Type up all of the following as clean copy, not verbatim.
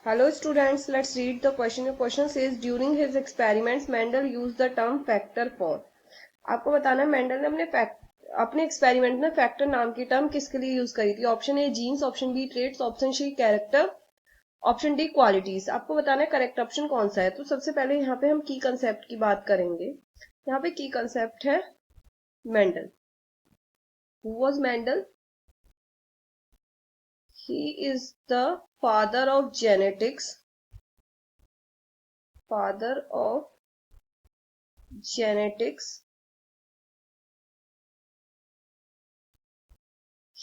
Hello students, let's read the question. The question says during his experiments Mendel used the term factor for. आपको बताना है Mendel ने अपने experiment में factor नाम की टर्म किसके लिए यूज करी थी. Option A genes, option B traits, option C character, option D qualities. आपको बताना है करेक्ट ऑप्शन कौन सा है. तो सबसे पहले यहाँ पे हम की कंसेप्ट की बात करेंगे. यहाँ पे की कंसेप्ट है Mendel. Who was Mendel? He is the father of genetics. Father of genetics.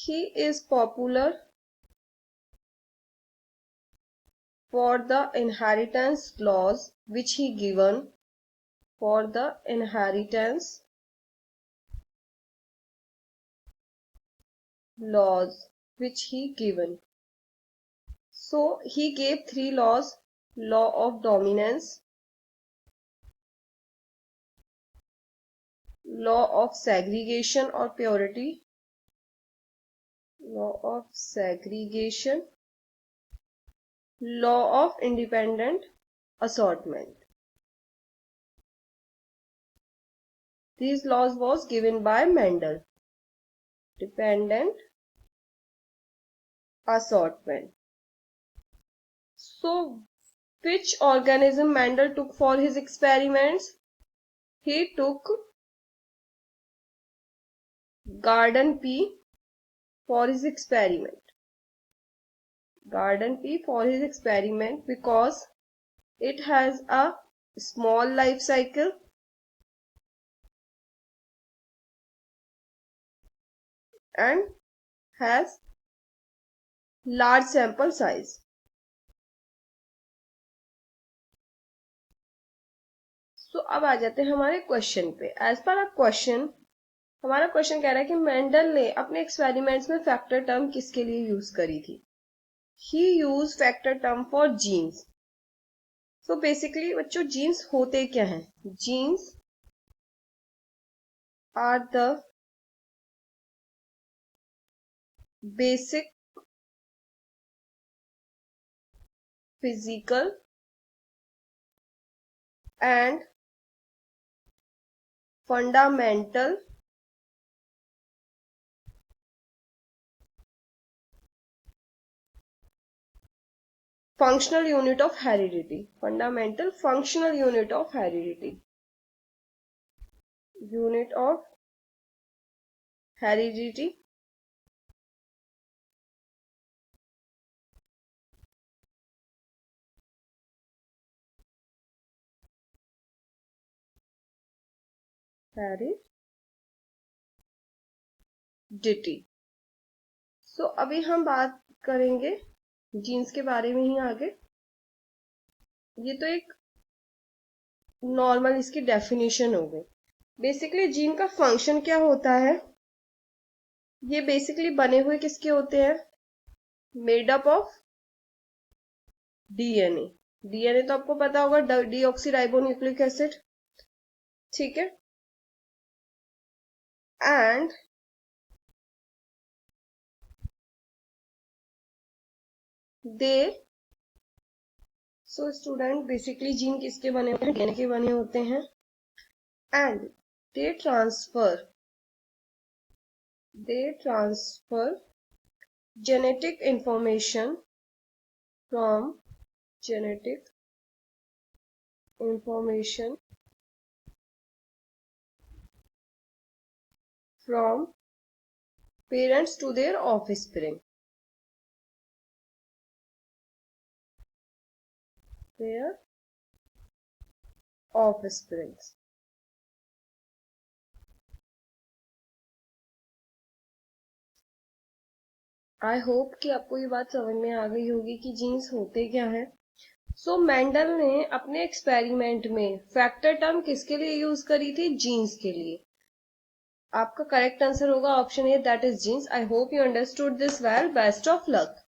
He is popular for the inheritance laws which he given. For the inheritance laws which he given. So he gave 3 laws: law of dominance, law of segregation or purity, law of segregation, law of independent assortment. These laws was given by Mendel. Dependent assortment. So which organism Mendel took for his experiments? He took garden pea for his experiment. Garden pea for his experiment because it has a small life cycle and has large sample size. तो अब आ जाते हैं हमारे question पे. As per a question, हमारा question कह रहा है कि मेंडल ने अपने एक्सपेरिमेंट्स में फैक्टर टर्म किसके लिए यूज करी थी. He use factor term for genes. So basically बच्चों जीन्स होते क्या हैं? Genes are the basic physical and fundamental functional unit of heredity. Fundamental functional unit of heredity. Unit of heredity. Heredity. So अभी हम बात करेंगे जीन्स के बारे में ही आगे. ये तो एक नॉर्मल इसकी डेफिनेशन हो गई. बेसिकली जीन का फंक्शन क्या होता है? ये बेसिकली बने हुए किसके होते हैं? Made up of DNA. DNA तो आपको पता होगा, डीऑक्सीराइबोन्यूक्लिक एसिड. ठीक है. And they, so student basically gene किसके बने होते हैं? डीएनए के बने होते हैं. And they transfer genetic information from parents to their offspring. Their offsprings. I hope कि आपको ये बात समझ में आ गई होगी कि जीन्स होते क्या है. सो मेंडल ने अपने एक्सपेरिमेंट में फैक्टर टर्म किसके लिए यूज करी थी? जीन्स के लिए. आपका करेक्ट आंसर होगा option A, that is genes. I hope you understood this well. Best of luck.